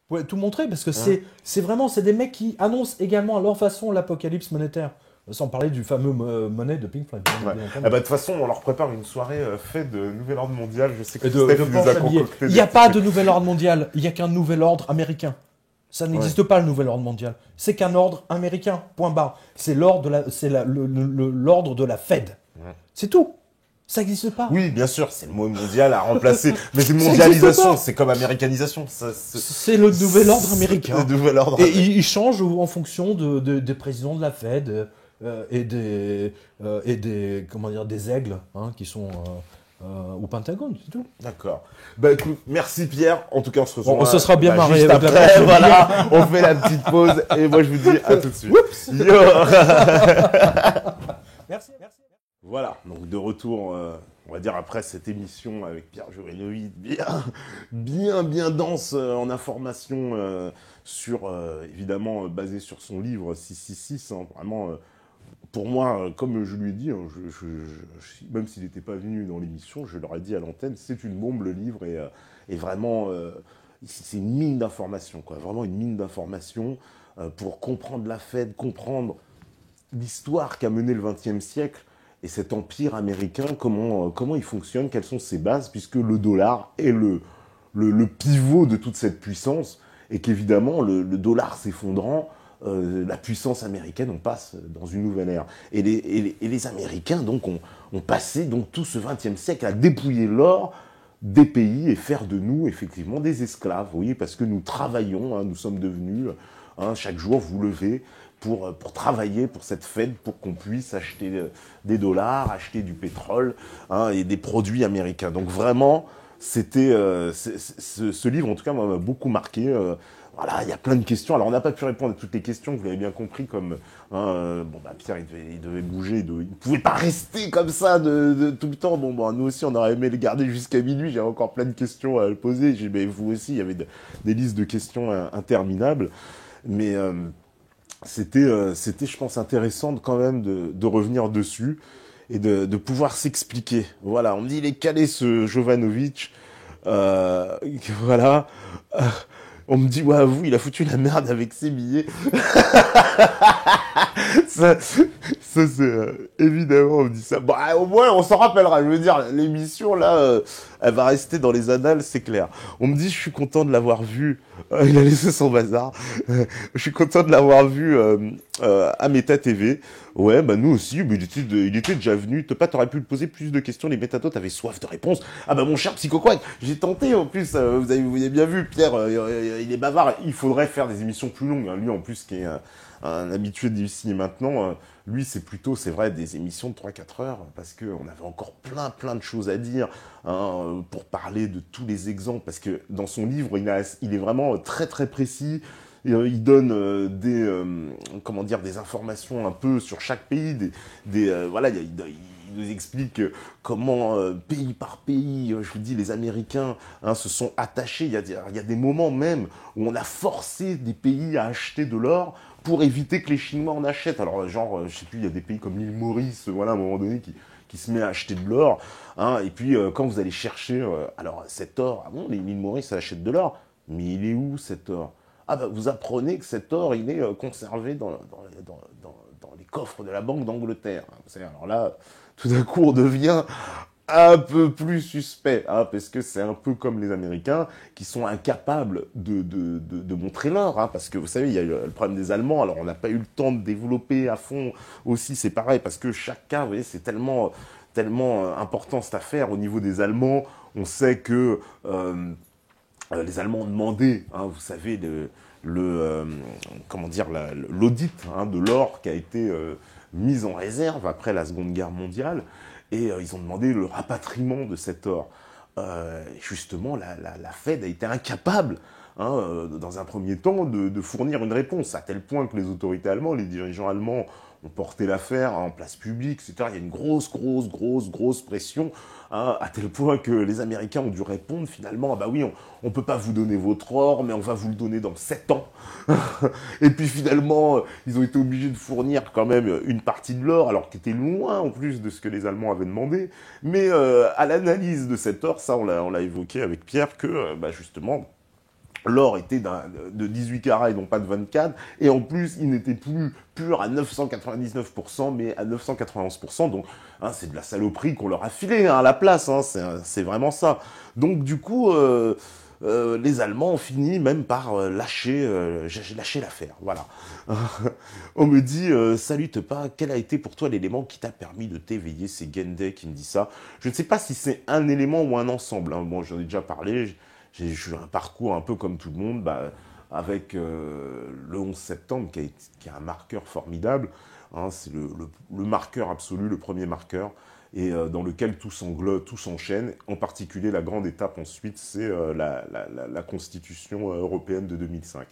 Ouais, tout montrer, parce que Hein. c'est vraiment, c'est des mecs qui annoncent également à leur façon l'apocalypse monétaire. Sans parler du fameux monnaie de Pink Floyd, Ouais. bien Ah entendu. bah, de toute façon, on leur prépare une soirée faite de Nouvel Ordre Mondial. Je sais que Et Christophe, de il nous a planches à billets. concocté Il des n'y a petits pas trucs. de nouvel ordre mondial, il n'y a qu'un nouvel ordre américain. Ça Ouais. n'existe pas le nouvel ordre mondial. C'est qu'un ordre américain, point barre. C'est l'ordre de l'ordre de la Fed. Ouais. C'est tout. Ça n'existe pas. Oui, bien sûr, c'est le mot mondial à remplacer. Mais c'est Ça n'existe mondialisation, pas. c'est comme américanisation. Ça, C'est le nouvel ordre c'est le américain. nouvel ordre Et américain. il change en fonction des présidents de la Fed et des, comment dire, des aigles hein, qui sont au Pentagone, c'est tout. D'accord. Bah écoute, merci Pierre. En tout cas, on se Bon, rejoint ça sera bien marré juste avec la après. planche à Voilà, on fait la petite pause et moi je vous dis à tout de suite. Oups. Yo. Merci, merci. Voilà, donc de retour, on va dire après cette émission avec Pierre Jurinovic, bien dense en informations sur, évidemment, basé sur son livre 666, hein, vraiment, pour moi, comme je lui ai dit, hein, même s'il n'était pas venu dans l'émission, je leur ai dit à l'antenne, c'est une bombe le livre et vraiment, c'est une mine d'informations, quoi, vraiment une mine d'informations pour comprendre la Fed, comprendre l'histoire qu'a mené le XXe siècle et cet empire américain, comment il fonctionne, quelles sont ses bases, puisque le dollar est le pivot de toute cette puissance, et qu'évidemment, le dollar s'effondrant, la puissance américaine, on passe dans une nouvelle ère. Et les Américains, donc, ont passé donc, tout ce XXe siècle à dépouiller l'or des pays et faire de nous, effectivement, des esclaves, vous voyez, parce que nous travaillons, hein, nous sommes devenus, hein, chaque jour, vous levez, pour travailler pour cette Fed, pour qu'on puisse acheter des dollars, acheter du pétrole hein, et des produits américains. Donc vraiment, c'était ce livre, en tout cas, m'a beaucoup marqué. Voilà, il y a plein de questions. Alors, on n'a pas pu répondre à toutes les questions, vous l'avez bien compris, comme hein, bon, bah, Pierre, il devait bouger, il ne pouvait pas rester comme ça de tout le temps. Bon, bah, nous aussi, on aurait aimé le garder jusqu'à minuit. J'avais encore plein de questions à le poser. J'ai dit, mais vous aussi, il y avait des listes de questions interminables. Mais c'était, je pense, intéressant quand même de revenir dessus et de pouvoir s'expliquer. Voilà, on me dit, il est calé ce Jovanovic. Euh, voilà. Euh, on me dit, ouais, vous, il a foutu la merde avec ses billets. Ça c'est évidemment, on me dit ça. Bon, au moins, on s'en rappellera. Je veux dire, l'émission, là, elle va rester dans les annales, c'est clair. On me dit, je suis content de l'avoir vu. Il a laissé son bazar. Je suis content de l'avoir vu à Meta TV. Ouais, bah nous aussi, mais il était déjà venu. T'aurais pu lui poser plus de questions. Les métatos avaient soif de réponses. Ah bah mon cher psychoquack, j'ai tenté en plus. Vous avez bien vu, Pierre, il est bavard. Il faudrait faire des émissions plus longues. Hein. Lui en plus, qui est un habitué d'ici et maintenant, lui c'est plutôt, c'est vrai, des émissions de 3-4 heures, parce qu'on avait encore plein de choses à dire, hein, pour parler de tous les exemples, parce que dans son livre, il est vraiment très précis. Il donne comment dire, des informations un peu sur chaque pays, voilà, il nous explique comment pays par pays, je vous dis, les Américains hein, se sont attachés. Il y a des moments même où on a forcé des pays à acheter de l'or pour éviter que les Chinois en achètent. Alors genre, je sais plus, il y a des pays comme l'île Maurice, voilà, à un moment donné, qui se met à acheter de l'or. Hein, et puis quand vous allez chercher, alors cet or, ah bon, l'île Maurice, ça achète de l'or, mais il est où cet or? Ah bah vous apprenez que cet or, il est conservé dans les coffres de la Banque d'Angleterre. Alors là, tout d'un coup, on devient un peu plus suspect, hein, parce que c'est un peu comme les Américains qui sont incapables de montrer l'or, hein, parce que vous savez, il y a le problème des Allemands, alors on n'a pas eu le temps de développer à fond aussi, c'est pareil, parce que chaque cas, vous voyez, c'est tellement important cette affaire au niveau des Allemands, on sait que les Allemands ont demandé, hein, vous savez, comment dire, l'audit hein, de l'or qui a été mis en réserve après la Seconde Guerre mondiale, et ils ont demandé le rapatriement de cet or. Justement, la Fed a été incapable, hein, dans un premier temps, de fournir une réponse, à tel point que les autorités allemandes, les dirigeants allemands, ont porté l'affaire en place publique, etc. Il y a une grosse pression, hein, à tel point que les Américains ont dû répondre finalement, ah bah oui, on peut pas vous donner votre or, mais on va vous le donner dans 7 ans. Et puis finalement, ils ont été obligés de fournir quand même une partie de l'or, alors qu'il était loin en plus de ce que les Allemands avaient demandé. Mais à l'analyse de cet or, ça on l'a évoqué avec Pierre, que bah justement, l'or était de 18 carats et non pas de 24, et en plus, il n'était plus pur à 999%, mais à 991%, donc hein, c'est de la saloperie qu'on leur a filé hein, à la place, hein, c'est vraiment ça. Donc du coup, les Allemands ont fini même par lâcher l'affaire, voilà. On me dit, salut Tepa, quel a été pour toi l'élément qui t'a permis de t'éveiller? C'est Gendai qui me dit ça. Je ne sais pas si c'est un élément ou un ensemble, hein. Bon, j'en ai déjà parlé, j'ai eu un parcours un peu comme tout le monde, bah, avec le 11 septembre, qui est un marqueur formidable. Hein, c'est le marqueur absolu, le premier marqueur, et dans lequel tout s'englobe, tout s'enchaîne. En particulier, la grande étape ensuite, c'est la Constitution européenne de 2005.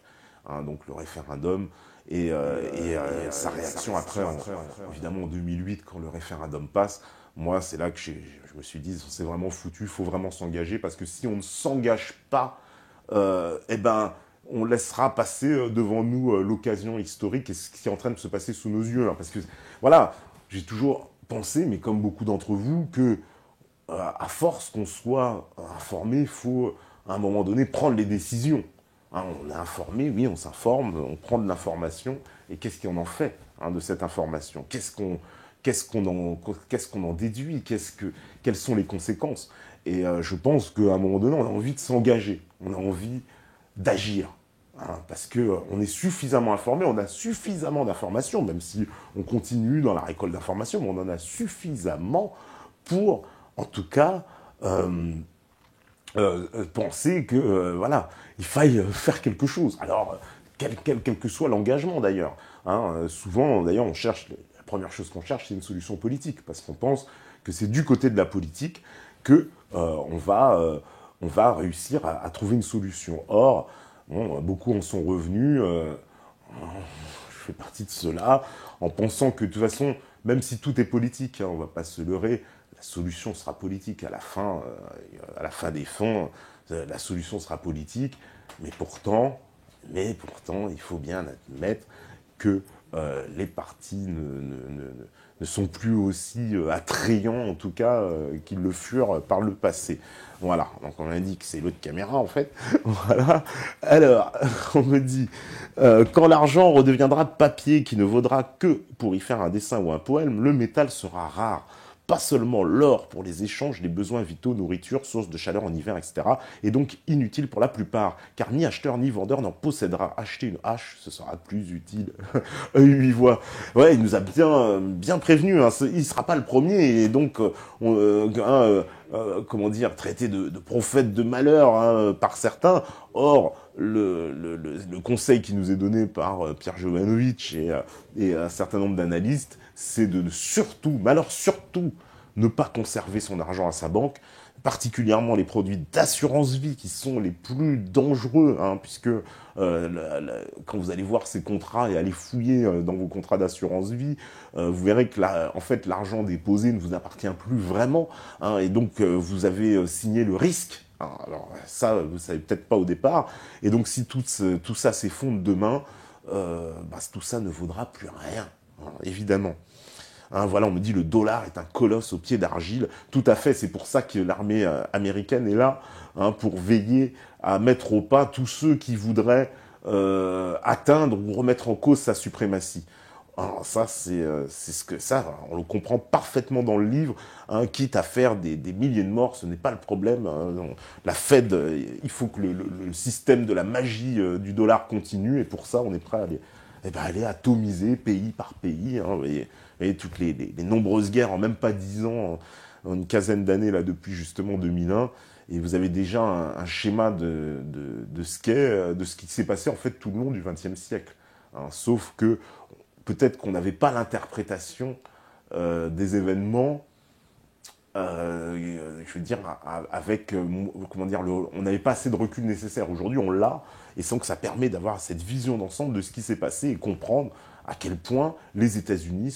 Hein, donc le référendum et sa réaction après, évidemment en 2008, quand le référendum passe. Moi, c'est là que je me suis dit, c'est vraiment foutu, il faut vraiment s'engager, parce que si on ne s'engage pas, eh ben, on laissera passer devant nous l'occasion historique et ce qui est en train de se passer sous nos yeux. Hein, parce que, voilà, j'ai toujours pensé, mais comme beaucoup d'entre vous, que à force qu'on soit informé, il faut, à un moment donné, prendre les décisions. Hein, on est informé, oui, on s'informe, on prend de l'information, et qu'est-ce qu'on en fait hein, de cette information? Qu'est-ce qu'on en déduit? Quelles sont les conséquences? Et je pense qu'à un moment donné, on a envie de s'engager, on a envie d'agir. Hein, parce qu'on est suffisamment informé, on a suffisamment d'informations, même si on continue dans la récolte d'informations, mais on en a suffisamment pour, en tout cas, penser que, voilà, il faille faire quelque chose. Alors, quel que soit l'engagement d'ailleurs. Hein, souvent, d'ailleurs, la première chose qu'on cherche, c'est une solution politique, parce qu'on pense que c'est du côté de la politique que on va réussir à trouver une solution. Or, bon, beaucoup en sont revenus, je fais partie de ceux-là, en pensant que de toute façon, même si tout est politique, hein, on ne va pas se leurrer, la solution sera politique à la fin des fins, la solution sera politique, mais pourtant, il faut bien admettre que les partis ne sont plus aussi attrayants, en tout cas, qu'ils le furent par le passé. Voilà, donc on a dit que c'est l'autre caméra, en fait. Voilà. Alors, on me dit, quand l'argent redeviendra papier qui ne vaudra que pour y faire un dessin ou un poème, le métal sera rare. Pas seulement l'or pour les échanges, les besoins vitaux, nourriture, source de chaleur en hiver, etc. Et donc inutile pour la plupart, car ni acheteur ni vendeur n'en possédera. Acheter une hache, ce sera plus utile. Œil 8 voix. Ouais, il nous a bien prévenu. Hein. Il ne sera pas le premier, et donc, comment dire, traité de prophète de malheur hein, par certains. Or, le conseil qui nous est donné par Pierre Jovanovic et un certain nombre d'analystes, c'est de surtout, mais alors surtout, ne pas conserver son argent à sa banque, particulièrement les produits d'assurance vie qui sont les plus dangereux, hein, puisque quand vous allez voir ces contrats et aller fouiller dans vos contrats d'assurance vie, vous verrez que en fait, l'argent déposé ne vous appartient plus vraiment, hein, et donc vous avez signé le risque. Alors ça, vous savez peut-être pas au départ, et donc si tout ça s'effondre demain, tout ça ne vaudra plus rien, hein, évidemment. Hein, voilà, on me dit le dollar est un colosse au pied d'argile. Tout à fait, c'est pour ça que l'armée américaine est là, hein, pour veiller à mettre au pas tous ceux qui voudraient atteindre ou remettre en cause sa suprématie. Alors ça, on le comprend parfaitement dans le livre, hein, quitte à faire des milliers de morts, ce n'est pas le problème. Hein, la Fed, il faut que le système de la magie du dollar continue, et pour ça, on est prêt à aller atomiser pays par pays. Hein, et toutes les nombreuses guerres en même pas 10 ans, en une quinzaine d'années, là, depuis justement 2001, et vous avez déjà un schéma de ce qui s'est passé en fait tout le long du XXe siècle. Hein, sauf que peut-être qu'on n'avait pas l'interprétation des événements, je veux dire, avec, comment dire, on n'avait pas assez de recul nécessaire. Aujourd'hui, on l'a, et sans que ça permet d'avoir cette vision d'ensemble de ce qui s'est passé et comprendre à quel point les États-Unis,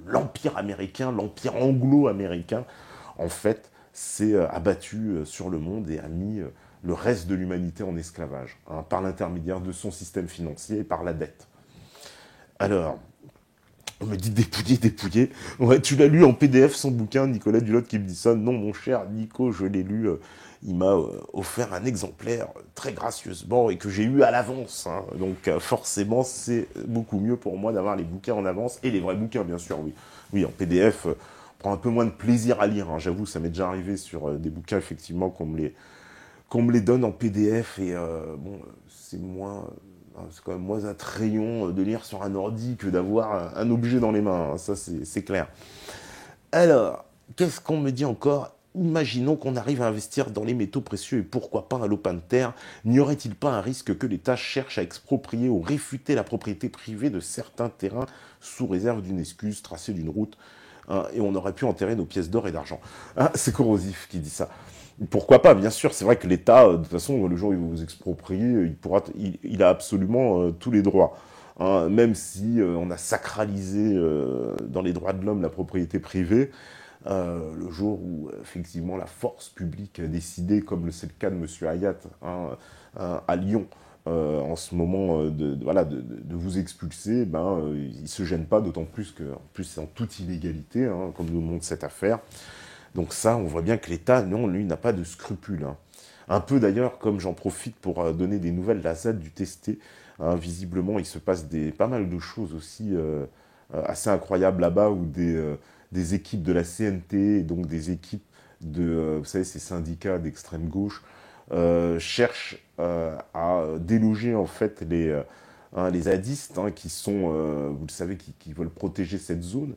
l'empire américain, l'empire anglo-américain, en fait, s'est abattu sur le monde et a mis le reste de l'humanité en esclavage, hein, par l'intermédiaire de son système financier et par la dette. Alors, On me dit dépouiller, dépouiller. Ouais, tu l'as lu en PDF son bouquin, Nicolas Dulotte qui me dit ça. Non, mon cher Nico, je l'ai lu. Il m'a offert un exemplaire très gracieusement et que j'ai eu à l'avance, hein. Donc forcément, c'est beaucoup mieux pour moi d'avoir les bouquins en avance et les vrais bouquins, bien sûr. Oui, oui, en PDF, on prend un peu moins de plaisir à lire, hein. J'avoue, ça m'est déjà arrivé sur des bouquins effectivement qu'on me les donne en PDF et bon, c'est moins. C'est quand même moins attrayant de lire sur un ordi que d'avoir un objet dans les mains, hein. Ça c'est clair. Alors, qu'est-ce qu'on me dit encore? Imaginons qu'on arrive à investir dans les métaux précieux et pourquoi pas un lopin de terre. N'y aurait-il pas un risque que l'État cherche à exproprier ou réfuter la propriété privée de certains terrains sous réserve d'une excuse, tracée d'une route, hein, et on aurait pu enterrer nos pièces d'or et d'argent? Hein, c'est Corrosif qui dit ça. Pourquoi pas, bien sûr, c'est vrai que l'État, de toute façon, le jour où il va vous exproprier, il a absolument tous les droits. Hein, même si on a sacralisé dans les droits de l'homme la propriété privée, le jour où effectivement la force publique a décidé, comme c'est le cas de M. Hayat, hein, à Lyon, en ce moment, voilà, de vous expulser, ben, il ne se gêne pas, d'autant plus que en plus, c'est en toute illégalité, hein, comme nous montre cette affaire. Donc ça, on voit bien que l'État, non, lui, n'a pas de scrupules, hein. Un peu d'ailleurs, comme j'en profite pour donner des nouvelles de la ZAD du Testé, hein, visiblement, il se passe pas mal de choses aussi assez incroyables là-bas, où des équipes de la CNT, et donc des équipes de, vous savez, ces syndicats d'extrême gauche, cherchent à déloger en fait les zadistes, hein, qui sont, vous le savez, qui veulent protéger cette zone.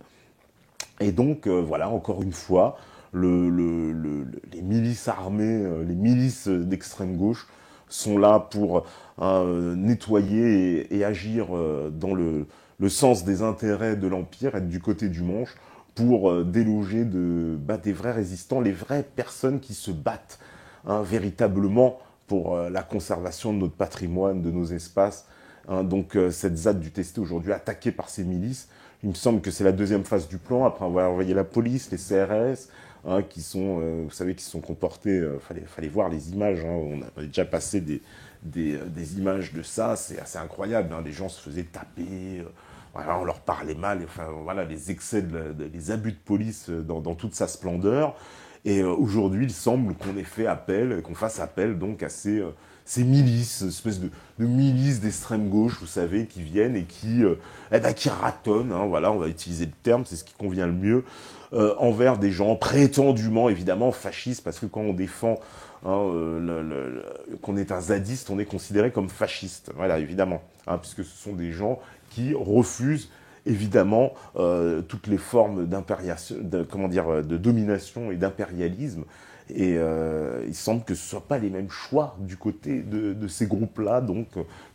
Et donc, voilà, encore une fois, les milices armées, les milices d'extrême gauche sont là pour nettoyer et agir dans le sens des intérêts de l'Empire, être du côté du manche, pour déloger des vrais résistants, les vraies personnes qui se battent, hein, véritablement pour la conservation de notre patrimoine, de nos espaces. Hein. Donc cette ZAD du Testé aujourd'hui attaquée par ces milices, il me semble que c'est la deuxième phase du plan, après avoir envoyé la police, les CRS, hein, qui sont, vous savez, qui se sont comportés, fallait voir les images, hein, on a déjà passé des images de ça, c'est assez incroyable, hein, les gens se faisaient taper, voilà, on leur parlait mal, enfin voilà, les excès, les abus de police dans toute sa splendeur. Et aujourd'hui, il semble qu'on ait fait appel, qu'on fasse appel donc à ces milices, espèce de milices d'extrême gauche, vous savez, qui viennent et qui ratonnent, hein, voilà, on va utiliser le terme, c'est ce qui convient le mieux, envers des gens prétendument, évidemment, fascistes, parce que quand on défend, hein, qu'on est un zadiste, on est considéré comme fasciste, voilà, évidemment, hein, puisque ce sont des gens qui refusent évidemment toutes les formes d'impérialisme, de domination et d'impérialisme. Et il semble que ce ne soient pas les mêmes choix du côté de ces groupes-là, donc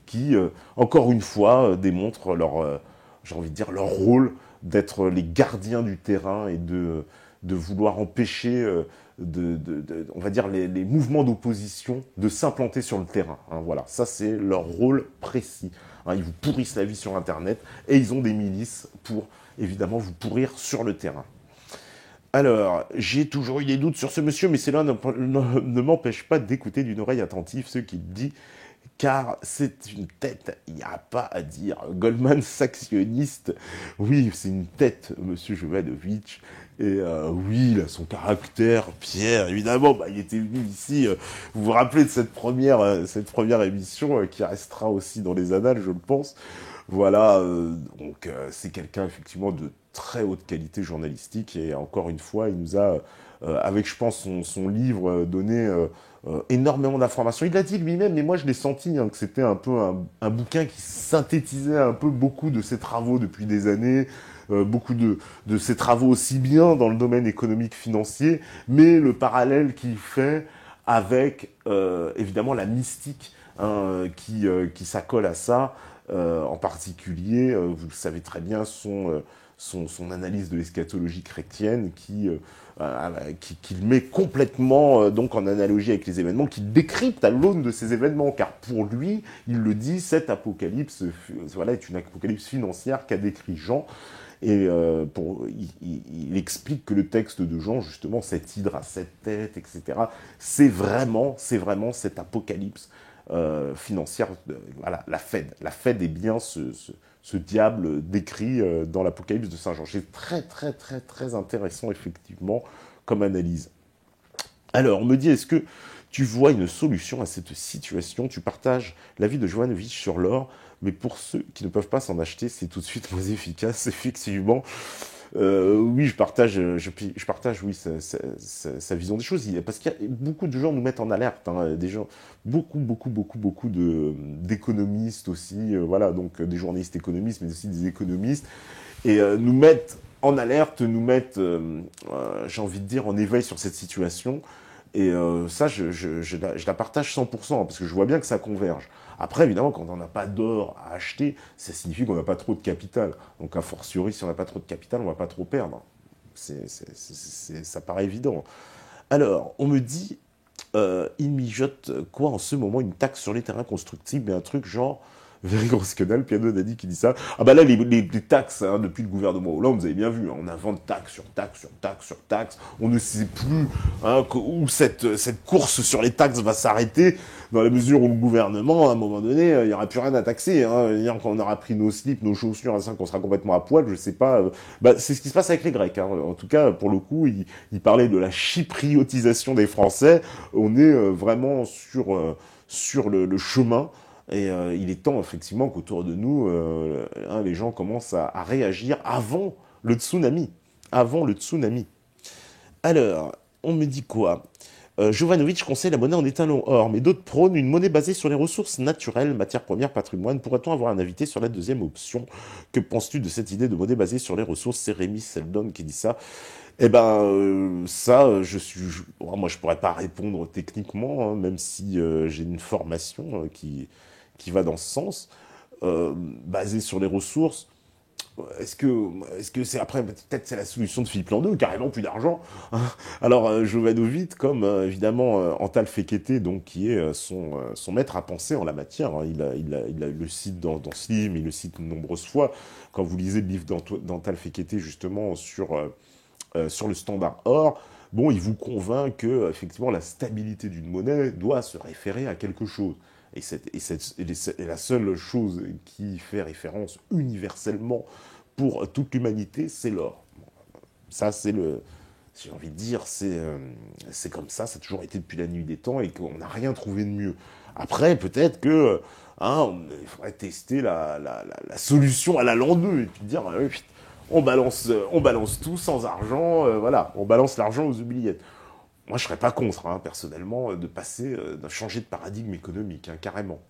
qui, encore une fois, démontrent j'ai envie de dire, leur rôle d'être les gardiens du terrain et de vouloir empêcher, on va dire, les mouvements d'opposition de s'implanter sur le terrain. Hein, voilà, ça c'est leur rôle précis. Hein, ils vous pourrissent la vie sur Internet et ils ont des milices pour, évidemment, vous pourrir sur le terrain. Alors, j'ai toujours eu des doutes sur ce monsieur, mais cela ne m'empêche pas d'écouter d'une oreille attentive ce qu'il dit, car c'est une tête, il n'y a pas à dire. Goldman Sachsiste, oui, c'est une tête, monsieur Jovanovic, et oui, il a son caractère, Pierre, évidemment, il était venu ici, vous vous rappelez de cette première émission, qui restera aussi dans les annales, je le pense. Voilà, donc c'est quelqu'un effectivement de très haute qualité journalistique et encore une fois, il nous a, avec je pense son livre, donné énormément d'informations. Il l'a dit lui-même, mais moi je l'ai senti, hein, que c'était un peu un bouquin qui synthétisait un peu beaucoup de ses travaux depuis des années, beaucoup de ses travaux aussi bien dans le domaine économique financier, mais le parallèle qu'il fait avec évidemment la mystique, hein, qui s'accole à ça. En particulier, vous le savez très bien, son analyse de l'eschatologie chrétienne qui met complètement donc en analogie avec les événements, qui décrypte à l'aune de ces événements, car pour lui, il le dit, cette apocalypse voilà, est une apocalypse financière qu'a décrit Jean. Et il explique que le texte de Jean, justement, cette hydre à 7 têtes, etc., c'est vraiment cette apocalypse financière. Voilà, la Fed. La Fed est bien ce diable décrit dans l'Apocalypse de Saint Jean. C'est très, très, très, très intéressant, effectivement, comme analyse. Alors, on me dit, est-ce que tu vois une solution à cette situation? Tu partages l'avis de Jovanovic sur l'or, mais pour ceux qui ne peuvent pas s'en acheter, c'est tout de suite moins efficace, effectivement. Oui, je partage, oui, sa vision des choses. Parce qu'il y a beaucoup de gens nous mettent en alerte, hein, des gens, beaucoup d'économistes aussi, voilà, donc des journalistes économistes, mais aussi des économistes, et nous mettent en alerte, nous mettent, j'ai envie de dire, en éveil sur cette situation. Et ça, je la partage 100%, parce que je vois bien que ça converge. Après, évidemment, quand on n'a pas d'or à acheter, ça signifie qu'on n'a pas trop de capital. Donc, a fortiori, si on n'a pas trop de capital, on ne va pas trop perdre. Ça paraît évident. Alors, on me dit, il mijote quoi en ce moment? Une taxe sur les terrains constructibles, mais un truc genre... Very grosse canal, Piano Dadi qui dit ça. Ah bah là, les taxes, hein, depuis le gouvernement Hollande, vous avez bien vu, hein, on invente taxe sur taxe sur taxe sur taxe. On ne sait plus hein, où cette course sur les taxes va s'arrêter, dans la mesure où le gouvernement, à un moment donné, il n'y aura plus rien à taxer. Hein. Quand on aura pris nos slips, nos chaussures, hein, qu'on sera complètement à poil, je sais pas. C'est ce qui se passe avec les Grecs. Hein. En tout cas, pour le coup, il parlait de la chypriotisation des Français. On est vraiment sur le chemin. Et il est temps, effectivement, qu'autour de nous, les gens commencent à réagir avant le tsunami. Avant le tsunami. Alors, on me dit quoi? Jovanovic conseille la monnaie en étalon or, mais d'autres prônent une monnaie basée sur les ressources naturelles, matières premières, patrimoine. Pourrait-on avoir un invité sur la deuxième option? Que penses-tu de cette idée de monnaie basée sur les ressources? C'est Rémi Seldon qui dit ça. Eh ben, moi, je pourrais pas répondre techniquement, hein, même si j'ai une formation qui va dans ce sens, basée sur les ressources. Est-ce que c'est après, peut-être c'est la solution de Philippe Landau, carrément plus d'argent. Hein. Alors, Jovanovic, comme évidemment Antal Fekete, donc, qui est son maître à penser en la matière, hein, il le cite dans Slim, il le cite de nombreuses fois. Quand vous lisez le livre d'Antal Fekete, justement, sur le standard or, bon, il vous convainc que, effectivement, la stabilité d'une monnaie doit se référer à quelque chose. Et la seule chose qui fait référence universellement pour toute l'humanité, c'est l'or. Ça, j'ai envie de dire, c'est comme ça a toujours été depuis la nuit des temps et qu'on n'a rien trouvé de mieux. Après, peut-être que il faudrait tester la solution à la l'an 2 et puis dire, on balance tout sans argent, voilà, on balance l'argent aux oubliettes. Moi, je serais pas contre, hein, personnellement, de changer de paradigme économique, hein, carrément.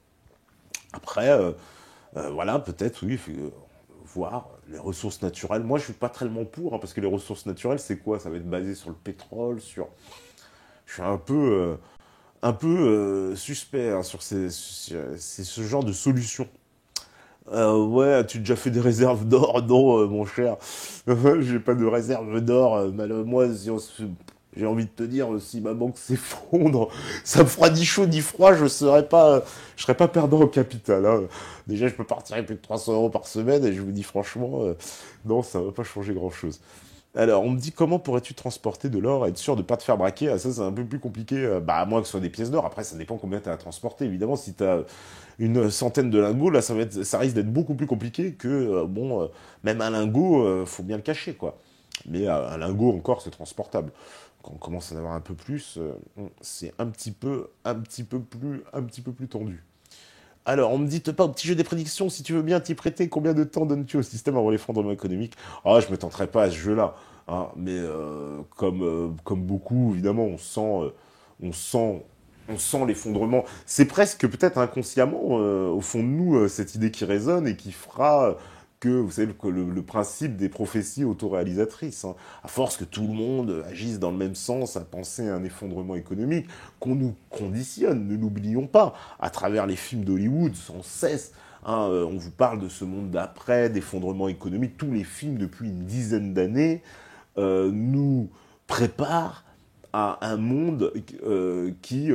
Après, voilà, peut-être, oui, voir les ressources naturelles. Moi, je suis pas tellement pour, hein, parce que les ressources naturelles, c'est quoi? Ça va être basé sur le pétrole, Je suis un peu suspect hein, sur ce genre de solution. Ouais, as-tu déjà fait des réserves d'or? Non, mon cher. J'ai pas de réserve d'or. Moi, j'ai envie de te dire, si ma banque s'effondre, ça me fera ni chaud ni froid, je serais pas perdant au capital. Hein. Déjà, je peux partir avec plus de 300 € par semaine, et je vous dis franchement, non, ça va pas changer grand-chose. Alors, on me dit, comment pourrais-tu transporter de l'or et être sûr de ne pas te faire braquer? Ah, ça, c'est un peu plus compliqué, à moins que ce soit des pièces d'or. Après, ça dépend combien tu as à transporter. Évidemment, si tu as une centaine de lingots, là, ça risque d'être beaucoup plus compliqué que, même un lingot, faut bien le cacher, quoi. Mais un lingot, encore, c'est transportable. Quand on commence à en avoir un peu plus, c'est un petit peu plus tendu. Alors, on me dit, pas au petit jeu des prédictions, si tu veux bien t'y prêter, combien de temps donnes-tu au système avant l'effondrement économique? Ah, je me tenterai pas à ce jeu-là. Hein, mais comme beaucoup, évidemment, on sent l'effondrement. C'est presque peut-être inconsciemment, au fond de nous, cette idée qui résonne et qui fera que, vous savez, le principe des prophéties autoréalisatrices. Hein. À force que tout le monde agisse dans le même sens, à penser à un effondrement économique, qu'on nous conditionne, ne l'oublions pas, à travers les films d'Hollywood, sans cesse. Hein, on vous parle de ce monde d'après, d'effondrement économique. Tous les films, depuis une dizaine d'années, nous préparent à un monde qui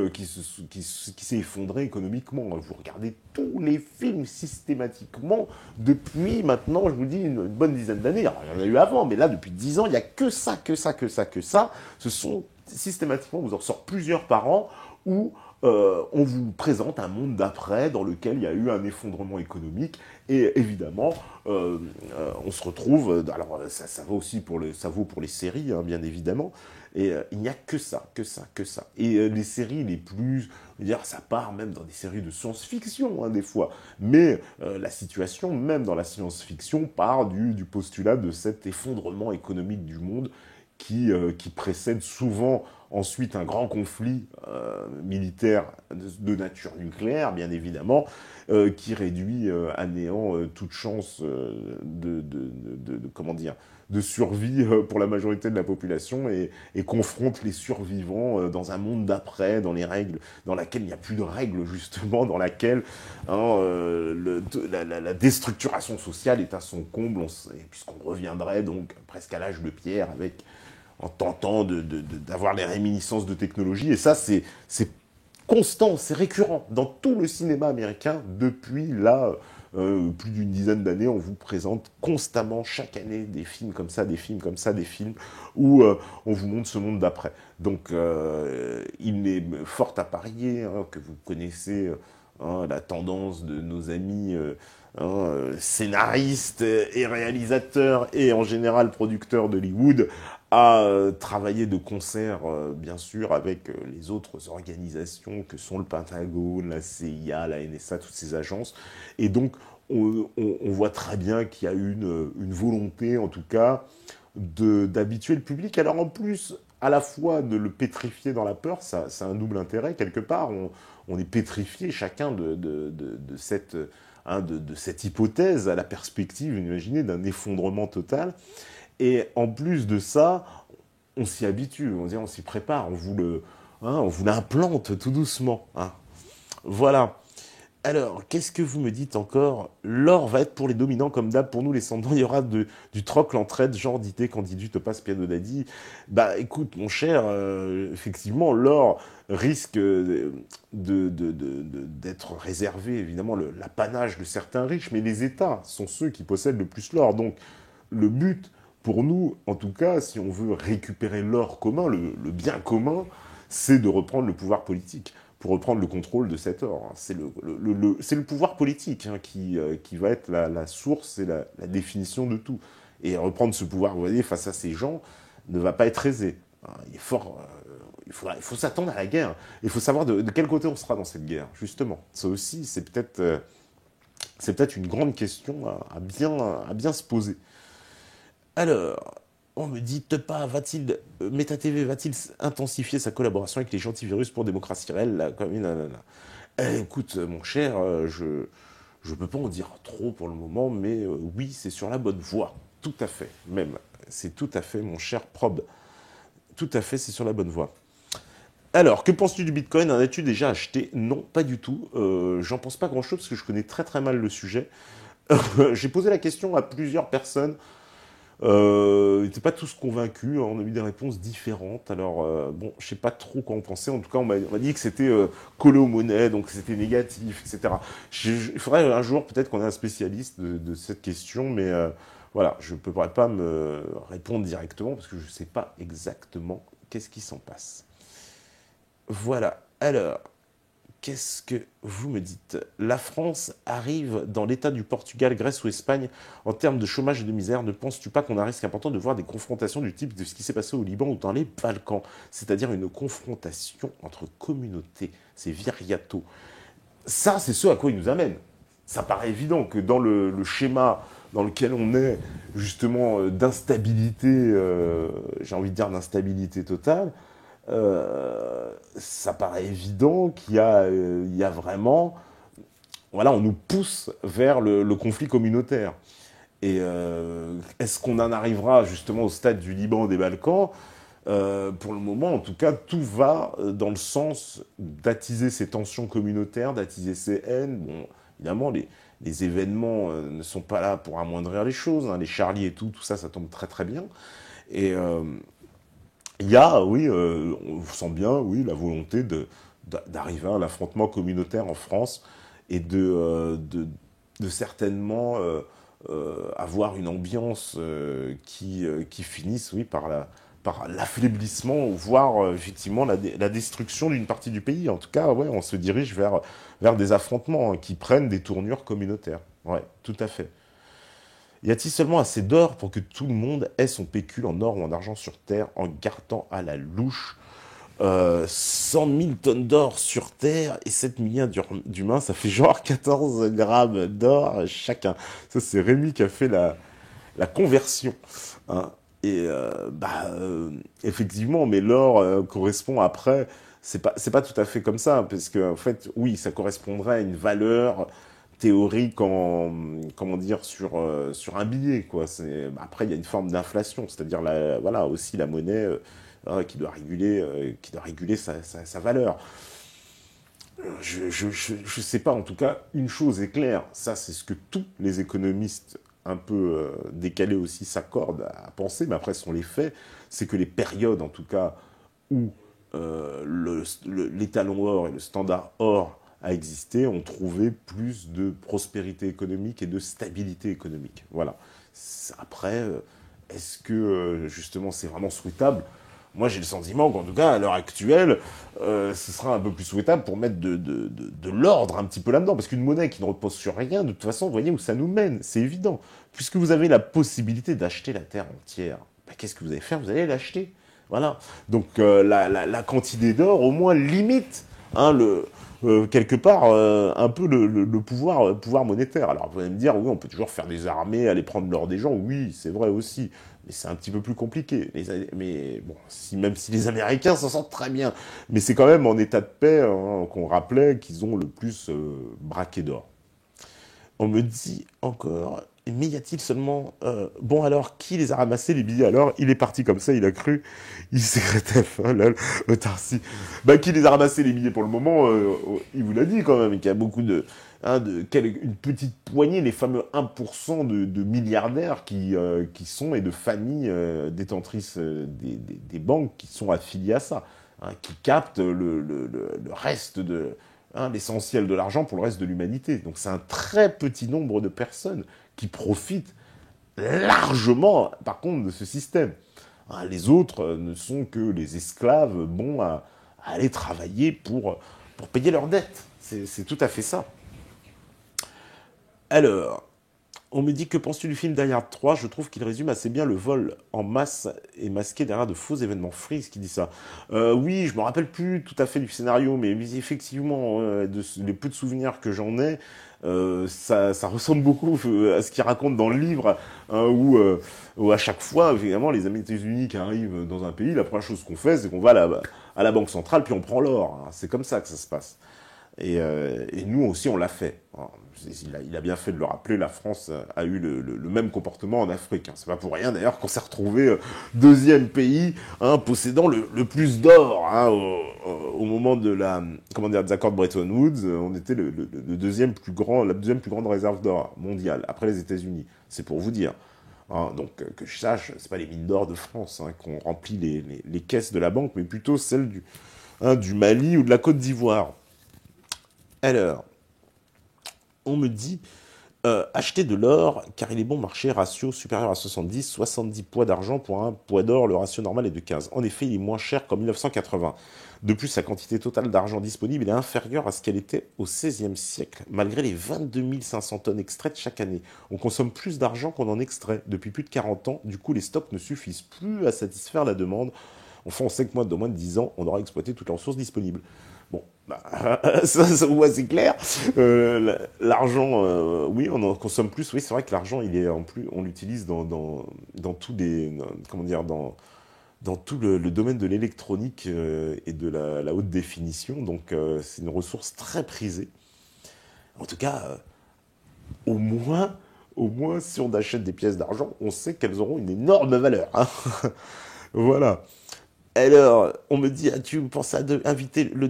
s'est effondré économiquement. Vous regardez tous les films systématiquement depuis maintenant, je vous dis, une bonne dizaine d'années. Alors, il y en a eu avant, mais là, depuis 10 ans, il n'y a que ça. Ce sont systématiquement, vous en sort plusieurs par an, où on vous présente un monde d'après dans lequel il y a eu un effondrement économique et évidemment on se retrouve, alors ça vaut aussi ça vaut pour les séries hein, bien évidemment, et il n'y a que ça, que ça, que ça. Et les séries les plus, je veux dire, ça part même dans des séries de science-fiction hein, des fois, mais la situation même dans la science-fiction part du postulat de cet effondrement économique du monde qui précède souvent ensuite un grand conflit militaire de nature nucléaire, bien évidemment, qui réduit à néant toute chance comment dire, de survie pour la majorité de la population et confronte les survivants dans un monde d'après, dans les règles, dans laquelle il n'y a plus de règles justement, dans laquelle hein, la déstructuration sociale est à son comble, puisqu'on reviendrait donc presque à l'âge de pierre avec en tentant d'avoir les réminiscences de technologie. Et ça, c'est constant, c'est récurrent. Dans tout le cinéma américain, depuis là, plus d'une dizaine d'années, on vous présente constamment, chaque année, des films comme ça, des films comme ça, des films où on vous montre ce monde d'après. Donc, il est fort à parier hein, que vous connaissez hein, la tendance de nos amis scénaristes et réalisateurs et en général producteurs d'Hollywood à travailler de concert, bien sûr, avec les autres organisations que sont le Pentagone, la CIA, la NSA, toutes ces agences. Et donc, on voit très bien qu'il y a une volonté, en tout cas, d'habituer le public. Alors en plus, à la fois de le pétrifier dans la peur, ça a un double intérêt. Quelque part, on est pétrifié chacun de cette hypothèse à la perspective, imaginez, d'un effondrement total. Et en plus de ça, on s'y habitue, on s'y prépare, on vous l'implante tout doucement. Hein. Voilà. Alors, qu'est-ce que vous me dites encore? L'or va être pour les dominants comme d'hab, pour nous les descendants, il y aura du troc, l'entraide, genre d'idée, candidu, topaz, piano daddy. Bah écoute, mon cher, effectivement, l'or risque d'être réservé, évidemment, l'apanage de certains riches, mais les États sont ceux qui possèdent le plus l'or. Donc, le but, pour nous, en tout cas, si on veut récupérer l'or commun, le bien commun, c'est de reprendre le pouvoir politique pour reprendre le contrôle de cet or. C'est le pouvoir politique hein, qui va être la source et la définition de tout. Et reprendre ce pouvoir, vous voyez, face à ces gens, ne va pas être aisé. Il est fort... il faut s'attendre à la guerre. Il faut savoir de quel côté on sera dans cette guerre, justement. Ça aussi, c'est peut-être une grande question à bien se poser. Alors, on me dit, Meta TV va-t-il intensifier sa collaboration avec les gentils virus pour démocratie réelle, la commune, nanana. Écoute, mon cher, je peux pas en dire trop pour le moment, mais oui, c'est sur la bonne voie. Tout à fait, même. C'est tout à fait, mon cher Prob. Tout à fait, c'est sur la bonne voie. Alors, que penses-tu du Bitcoin? En as-tu déjà acheté? Non, pas du tout. J'en pense pas grand-chose parce que je connais très très mal le sujet. J'ai posé la question à plusieurs personnes. Ils n'étaient pas tous convaincus, on a eu des réponses différentes. Alors, bon, je sais pas trop quoi en penser. En tout cas, on m'a dit que c'était collé aux monnaies, donc c'était négatif, etc. Il faudrait un jour peut-être qu'on ait un spécialiste de cette question, mais voilà, je ne pourrais pas me répondre directement parce que je ne sais pas exactement qu'est-ce qui s'en passe. Voilà. Alors, qu'est-ce que vous me dites? La France arrive dans l'état du Portugal, Grèce ou Espagne en termes de chômage et de misère. Ne penses-tu pas qu'on a un risque important de voir des confrontations du type de ce qui s'est passé au Liban ou dans les Balkans? C'est-à-dire une confrontation entre communautés. C'est Viriato. Ça, c'est ce à quoi il nous amène. Ça paraît évident que dans le schéma dans lequel on est, justement, d'instabilité, j'ai envie de dire d'instabilité totale, ça paraît évident qu'il y a vraiment... Voilà, on nous pousse vers le conflit communautaire. Et est-ce qu'on en arrivera justement au stade du Liban, des Balkans? Pour le moment, en tout cas, tout va dans le sens d'attiser ces tensions communautaires, d'attiser ces haines. Bon, évidemment, les événements ne sont pas là pour amoindrir les choses. Hein. Les Charlie et tout ça, ça tombe très très bien. Et il y a, oui, on sent bien, oui, la volonté d'arriver à un affrontement communautaire en France et de certainement avoir une ambiance qui finisse, oui, par par l'affaiblissement, voire effectivement la destruction d'une partie du pays. En tout cas, ouais, on se dirige vers des affrontements, hein, qui prennent des tournures communautaires. Ouais, tout à fait. Y a-t-il seulement assez d'or pour que tout le monde ait son pécule en or ou en argent sur Terre en gardant à la louche 100 000 tonnes d'or sur Terre et 7 milliards d'humains, ça fait genre 14 grammes d'or chacun. Ça, c'est Rémi qui a fait la conversion, hein. Et effectivement, mais l'or correspond après. C'est pas tout à fait comme ça, parce que en fait, oui, ça correspondrait à une valeur théorique comment dire sur un billet, quoi. Après, il y a une forme d'inflation, c'est-à-dire voilà aussi la monnaie qui doit réguler sa valeur. Je sais pas, en tout cas, une chose est claire, ça c'est ce que tous les économistes un peu décalés aussi s'accordent à penser, mais après ce sont les faits, c'est que les périodes en tout cas où l'étalon or et le standard or a existé ont trouvé plus de prospérité économique et de stabilité économique. Voilà. Après, est-ce que justement c'est vraiment souhaitable? Moi, j'ai le sentiment qu'en tout cas, à l'heure actuelle, ce sera un peu plus souhaitable pour mettre de l'ordre un petit peu là-dedans. Parce qu'une monnaie qui ne repose sur rien, de toute façon, vous voyez où ça nous mène, c'est évident. Puisque vous avez la possibilité d'acheter la terre entière, ben, qu'est-ce que vous allez faire? Vous allez l'acheter. Voilà. Donc, la quantité d'or, au moins, limite, hein, quelque part, un peu le pouvoir monétaire. Alors, vous allez me dire, oui, on peut toujours faire des armées, aller prendre l'or des gens. Oui, c'est vrai aussi. Mais c'est un petit peu plus compliqué. Mais bon, même si les Américains s'en sortent très bien, mais c'est quand même en état de paix, hein, qu'on rappelait qu'ils ont le plus braqué d'or. On me dit encore, mais y a-t-il seulement... bon alors, qui les a ramassés les billets alors? Il est parti comme ça, il a cru, il sécrétait, hein, lol, autarcie. Bah, qui les a ramassés les billets pour le moment, il vous l'a dit quand même, qu'il y a beaucoup une petite poignée, les fameux 1% de milliardaires qui sont, et de familles détentrices des banques qui sont affiliées à ça, hein, qui captent le reste l'essentiel de l'argent pour le reste de l'humanité. Donc c'est un très petit nombre de personnes qui profitent largement, par contre, de ce système. Hein, les autres ne sont que les esclaves bons à aller travailler pour payer leurs dettes. C'est tout à fait ça. Alors, on me dit, que penses-tu du film Die Hard 3? Je trouve qu'il résume assez bien le vol en masse et masqué derrière de faux événements. Freeze qui dit ça. Oui, je me rappelle plus tout à fait du scénario, mais effectivement, les peu de souvenirs que j'en ai, ça ressemble beaucoup à ce qu'il raconte dans le livre, hein, où à chaque fois, évidemment, les États-Unis qui arrivent dans un pays, la première chose qu'on fait, c'est qu'on va à la banque centrale, puis on prend l'or, hein. C'est comme ça que ça se passe. Et nous aussi, on l'a fait. Il a bien fait de le rappeler, la France a eu le même comportement en Afrique, hein. C'est pas pour rien d'ailleurs qu'on s'est retrouvé deuxième pays, hein, possédant le plus d'or, hein, au moment des accords de Bretton Woods. On était le deuxième plus grand, la deuxième plus grande réserve d'or mondiale, après les États-Unis. C'est pour vous dire. Hein, donc, que je sache, c'est pas les mines d'or de France, hein, qu'on remplit les caisses de la banque, mais plutôt celles du Mali ou de la Côte d'Ivoire. Alors, on me dit, acheter de l'or, car il est bon marché, ratio supérieur à 70 poids d'argent pour un poids d'or, le ratio normal est de 15. En effet, il est moins cher qu'en 1980. De plus, sa quantité totale d'argent disponible est inférieure à ce qu'elle était au XVIe siècle, malgré les 22 500 tonnes extraites chaque année. On consomme plus d'argent qu'on en extrait depuis plus de 40 ans, du coup les stocks ne suffisent plus à satisfaire la demande. Enfin, on sait que dans moins de 10 ans, on aura exploité toutes les ressources disponibles. Bon, ça voit, c'est clair. L'argent, oui, on en consomme plus. Oui, c'est vrai que l'argent, on l'utilise dans tous dans tout le domaine de l'électronique et de la haute définition. Donc, c'est une ressource très prisée. En tout cas, au moins, si on achète des pièces d'argent, on sait qu'elles auront une énorme valeur, hein. Voilà. Alors, on me dit, as-tu pensé à inviter le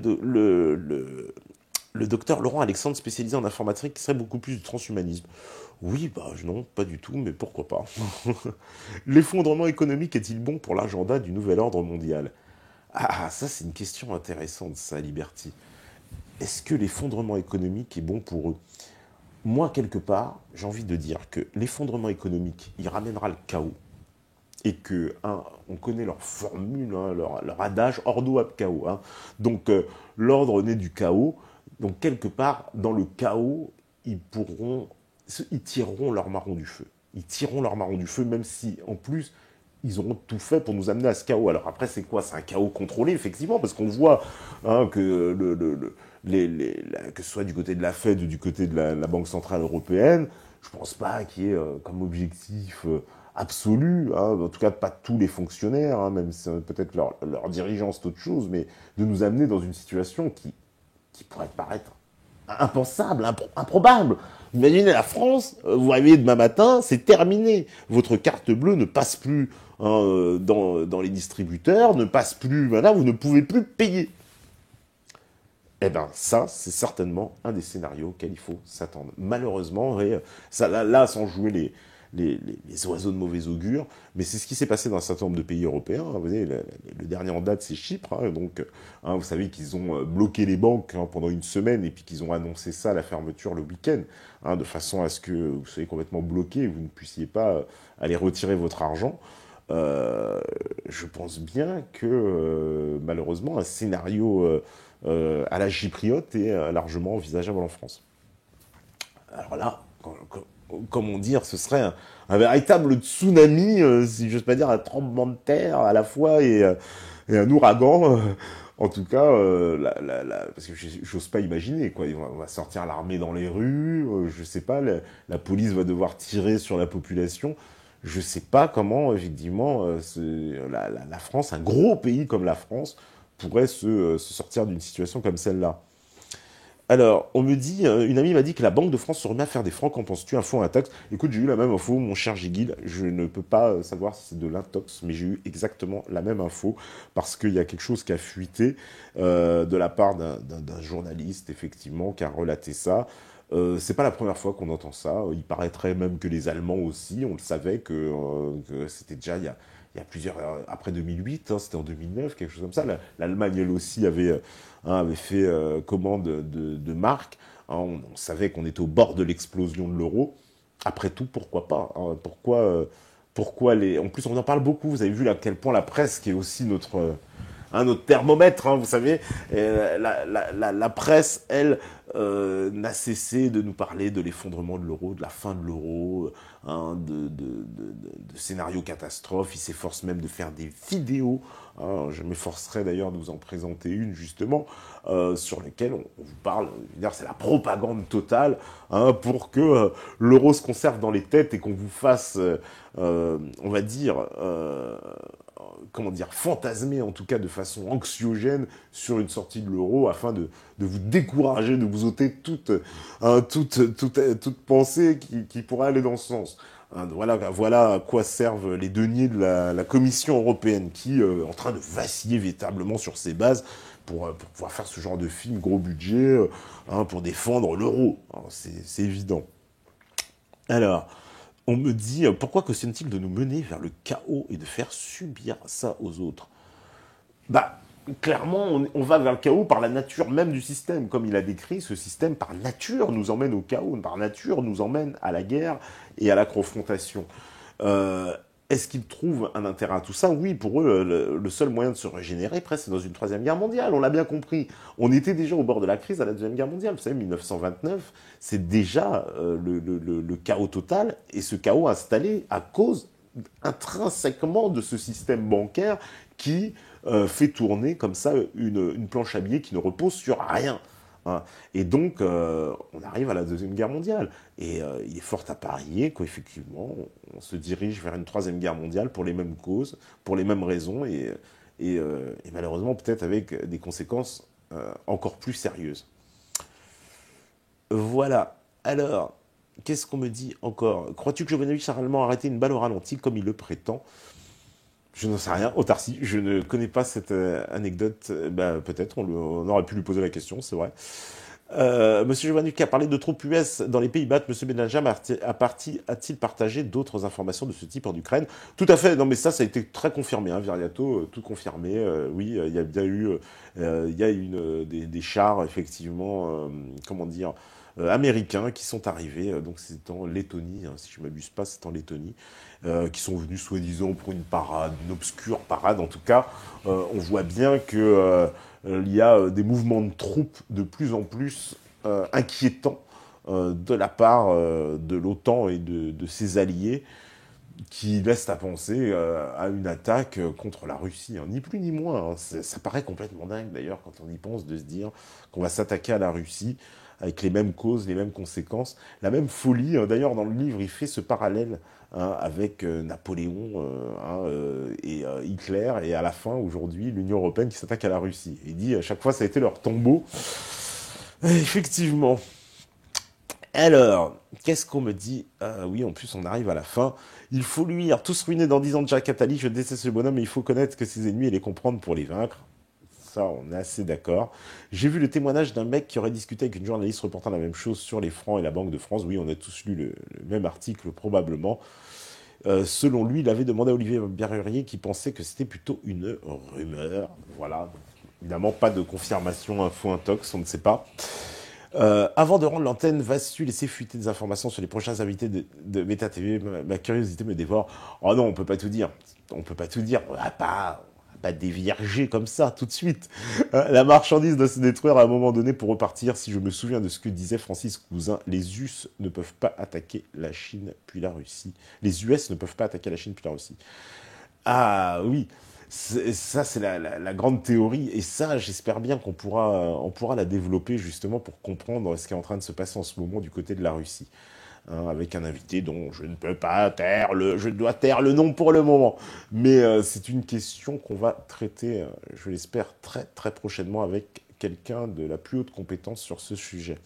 docteur Laurent Alexandre, spécialisé en informatique, qui serait beaucoup plus du transhumanisme? Oui, bah non, pas du tout, mais pourquoi pas. L'effondrement économique est-il bon pour l'agenda du nouvel ordre mondial? Ah, ça c'est une question intéressante, ça, Liberty. Est-ce que l'effondrement économique est bon pour eux? Moi, quelque part, j'ai envie de dire que l'effondrement économique, il ramènera le chaos. et que, on connaît leur formule, hein, leur adage ordo ab chaos. Hein. Donc, l'ordre naît du chaos. Donc, quelque part, dans le chaos, ils tireront leur marron du feu. Ils tireront leur marron du feu, même si, en plus, ils auront tout fait pour nous amener à ce chaos. Alors après, c'est quoi? C'est un chaos contrôlé, effectivement, parce qu'on voit que, que ce soit du côté de la Fed ou du côté de la Banque Centrale Européenne, je pense pas qu'il y ait comme objectif absolu, en tout cas pas tous les fonctionnaires, même si peut-être leur dirigeants c'est autre chose, mais de nous amener dans une situation qui pourrait paraître impensable, improbable. Imaginez la France, vous réveillez demain matin, c'est terminé. Votre carte bleue ne passe plus dans les distributeurs, ne passe plus, voilà, vous ne pouvez plus payer. Eh bien, ça, c'est certainement un des scénarios auxquels il faut s'attendre. Malheureusement, et ça, là, sans jouer les oiseaux de mauvais augure, mais c'est ce qui s'est passé dans un certain nombre de pays européens. Vous voyez, le dernier en date, c'est Chypre. Donc, vous savez qu'ils ont bloqué les banques pendant une semaine et puis qu'ils ont annoncé ça, la fermeture, le week-end, de façon à ce que vous soyez complètement bloqué et vous ne puissiez pas aller retirer votre argent. Je pense bien que, malheureusement, un scénario à la chypriote est largement envisageable en France. Alors là, comment dire, ce serait un véritable tsunami, si j'ose pas dire un tremblement de terre à la fois et un ouragan. En tout cas, parce que j'ose pas imaginer, quoi. On va sortir l'armée dans les rues, je sais pas, la police va devoir tirer sur la population. Je sais pas comment, effectivement, la France, un gros pays comme la France, pourrait se sortir d'une situation comme celle-là. Alors, on me dit, une amie m'a dit que la Banque de France se remet à faire des francs. Qu'en penses-tu? Info, intox. Écoute, j'ai eu la même info, mon cher Giguil. Je ne peux pas savoir si c'est de l'intox, mais j'ai eu exactement la même info parce qu'il y a quelque chose qui a fuité de la part d'un journaliste, effectivement, qui a relaté ça. C'est pas la première fois qu'on entend ça. Il paraîtrait même que les Allemands aussi, on le savait que c'était déjà il y a plusieurs, après 2008, c'était en 2009, quelque chose comme ça. L'Allemagne, elle aussi, avait fait commande de marques. On savait qu'on était au bord de l'explosion de l'euro. Après tout, pourquoi pas? Pourquoi en plus, on en parle beaucoup. Vous avez vu à quel point la presse, qui est aussi notre thermomètre, vous savez, la presse, elle, n'a cessé de nous parler de l'effondrement de l'euro, de la fin de l'euro, de scénarios catastrophes. Il s'efforce même de faire des vidéos. Je m'efforcerai d'ailleurs de vous en présenter une, justement, sur lesquelles on vous parle. C'est la propagande totale pour que l'euro se conserve dans les têtes et qu'on vous fasse, on va dire, fantasmer en tout cas de façon anxiogène sur une sortie de l'euro afin de vous décourager, de vous ôter toute pensée qui pourrait aller dans ce sens. Voilà à quoi servent les deniers de la Commission européenne qui est en train de vaciller véritablement sur ses bases pour pouvoir faire ce genre de film gros budget pour défendre l'euro. C'est évident. Alors, on me dit, pourquoi cautionne-t-il de nous mener vers le chaos et de faire subir ça aux autres? Clairement, on va vers le chaos par la nature même du système. Comme il a décrit, ce système, par nature, nous emmène au chaos. Par nature, nous emmène à la guerre et à la confrontation. Est-ce qu'ils trouvent un intérêt à tout ça? Oui, pour eux, le seul moyen de se régénérer, presque, c'est dans une troisième guerre mondiale. On l'a bien compris. On était déjà au bord de la crise à la deuxième guerre mondiale. Vous savez, 1929, c'est déjà le chaos total. Et ce chaos installé à cause intrinsèquement de ce système bancaire qui fait tourner comme ça une planche à billets qui ne repose sur rien. Et donc, on arrive à la Deuxième Guerre mondiale. Et il est fort à parier qu'effectivement, on se dirige vers une Troisième Guerre mondiale pour les mêmes causes, pour les mêmes raisons, et malheureusement peut-être avec des conséquences encore plus sérieuses. Voilà. Alors, qu'est-ce qu'on me dit encore? Crois-tu que Jovanovic a réellement arrêté une balle au ralenti comme il le prétend? Je n'en sais rien. Autarcie, je ne connais pas cette anecdote. Peut-être, on aurait pu lui poser la question, c'est vrai. Monsieur Giovanni qui a parlé de troupes US dans les Pays-Bas. Monsieur Benajam a-t-il partagé d'autres informations de ce type en Ukraine? Tout à fait. Non, mais ça a été très confirmé. Hein, Viriato, tout confirmé. Oui, il y a bien eu, il y a des chars effectivement, comment dire, américains qui sont arrivés. Donc c'est en Lettonie, hein, si je m'abuse pas, c'est en Lettonie, qui sont venus soi-disant pour une parade, une obscure parade. En tout cas, on voit bien que il y a des mouvements de troupes de plus en plus inquiétants de la part de l'OTAN et de ses alliés qui laissent à penser à une attaque contre la Russie, hein. Ni plus ni moins. Hein. Ça paraît complètement dingue d'ailleurs quand on y pense de se dire qu'on va s'attaquer à la Russie avec les mêmes causes, les mêmes conséquences, la même folie. D'ailleurs, dans le livre, il fait ce parallèle hein, avec Napoléon et Hitler, et à la fin, aujourd'hui, l'Union européenne qui s'attaque à la Russie. Il dit, à chaque fois, ça a été leur tombeau. Effectivement. Alors, qu'est-ce qu'on me dit? Oui, en plus, on arrive à la fin. Il faut luire, tous ruinés dans 10 ans de Jack Attali. Je déteste ce bonhomme, mais il faut connaître que ses ennemis et les comprendre pour les vaincre. Ça, on est assez d'accord. J'ai vu le témoignage d'un mec qui aurait discuté avec une journaliste reportant la même chose sur les francs et la Banque de France. Oui, on a tous lu le même article, probablement. Selon lui, il avait demandé à Olivier Berrurier qui pensait que c'était plutôt une rumeur. Voilà. Évidemment, pas de confirmation, info, intox, on ne sait pas. Avant de rendre l'antenne, vas-tu laisser fuiter des informations sur les prochains invités de Meta TV? Ma curiosité me dévore. Oh non, on peut pas tout dire. On peut pas tout dire. On va pas dévierger comme ça tout de suite. La marchandise doit se détruire à un moment donné pour repartir. Si je me souviens de ce que disait Francis Cousin, les US ne peuvent pas attaquer la Chine puis la Russie. Les US ne peuvent pas attaquer la Chine puis la Russie. Ah oui, ça c'est la grande théorie, et ça j'espère bien on pourra la développer justement pour comprendre ce qui est en train de se passer en ce moment du côté de la Russie. Hein, avec un invité dont je ne peux pas taire je dois taire le nom pour le moment. Mais c'est une question qu'on va traiter, je l'espère, très très prochainement avec quelqu'un de la plus haute compétence sur ce sujet.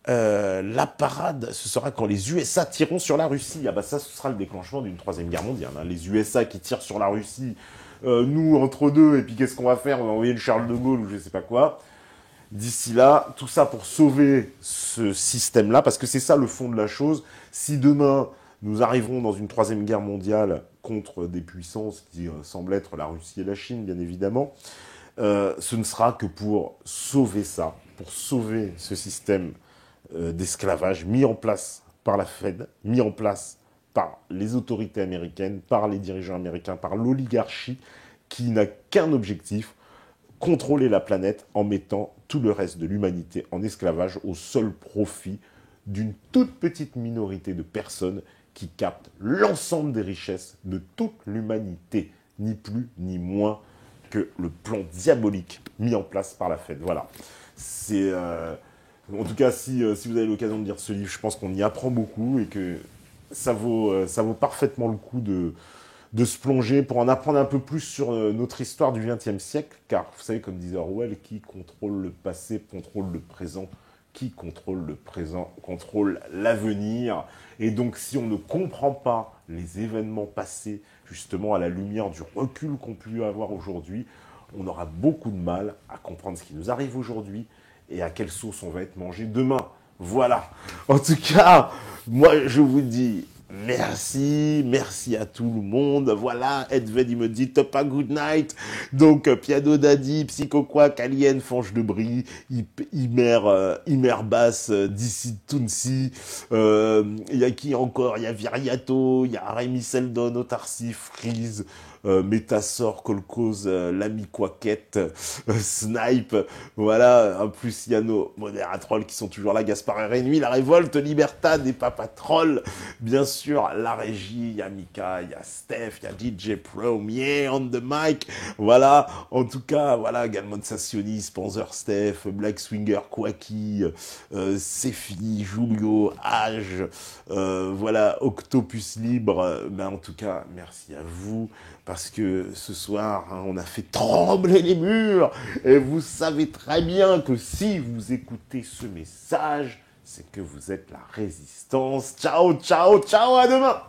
La parade, ce sera quand les USA tireront sur la Russie. Ah bah ça, ce sera le déclenchement d'une troisième guerre mondiale. Hein. Les USA qui tirent sur la Russie, nous entre deux, et puis qu'est-ce qu'on va faire? On va envoyer le Charles de Gaulle ou je sais pas quoi. D'ici là, tout ça pour sauver ce système-là, parce que c'est ça le fond de la chose. Si demain, nous arriverons dans une troisième guerre mondiale contre des puissances qui semblent être la Russie et la Chine, bien évidemment, ce ne sera que pour sauver ça, pour sauver ce système d'esclavage mis en place par la Fed, mis en place par les autorités américaines, par les dirigeants américains, par l'oligarchie, qui n'a qu'un objectif: contrôler la planète en mettant tout le reste de l'humanité en esclavage au seul profit d'une toute petite minorité de personnes qui captent l'ensemble des richesses de toute l'humanité, ni plus ni moins que le plan diabolique mis en place par la Fed. Voilà. C'est... en tout cas, si vous avez l'occasion de lire ce livre, je pense qu'on y apprend beaucoup et que ça vaut parfaitement le coup de se plonger pour en apprendre un peu plus sur notre histoire du XXe siècle, car vous savez, comme disait Orwell, qui contrôle le passé contrôle le présent, qui contrôle le présent contrôle l'avenir. Et donc, si on ne comprend pas les événements passés, justement à la lumière du recul qu'on peut avoir aujourd'hui, on aura beaucoup de mal à comprendre ce qui nous arrive aujourd'hui et à quelle sauce on va être mangé demain. Voilà. En tout cas, moi, je vous dis merci à tout le monde. Voilà, Edved, il me dit top a good night. Donc, Piano Daddy, Psycho Quack, Alien, Fange de Brie, Imer Bass, DC Tounsi, il y a qui encore? Il y a Viriato, il y a Rémi Seldon, Otarsi, Freeze, Métassor, Colcose, l'ami Quaquette, Snipe, voilà, en plus il y a nos modératrolls qui sont toujours là, Gaspard et Rénuit, La Révolte, Libertad et Papa Troll, bien sûr, la régie, il y a Mika, il y a Steph, il y a DJ Premier on the mic, voilà, en tout cas, voilà, Galmon Sassionis, Panzer Steph, Black Swinger, Quacky, C'est fini, Julio, Age, voilà, Octopus Libre, ben en tout cas, merci à vous, parce que ce soir, hein, on a fait trembler les murs, et vous savez très bien que si vous écoutez ce message, c'est que vous êtes la résistance. Ciao, ciao, ciao, à demain!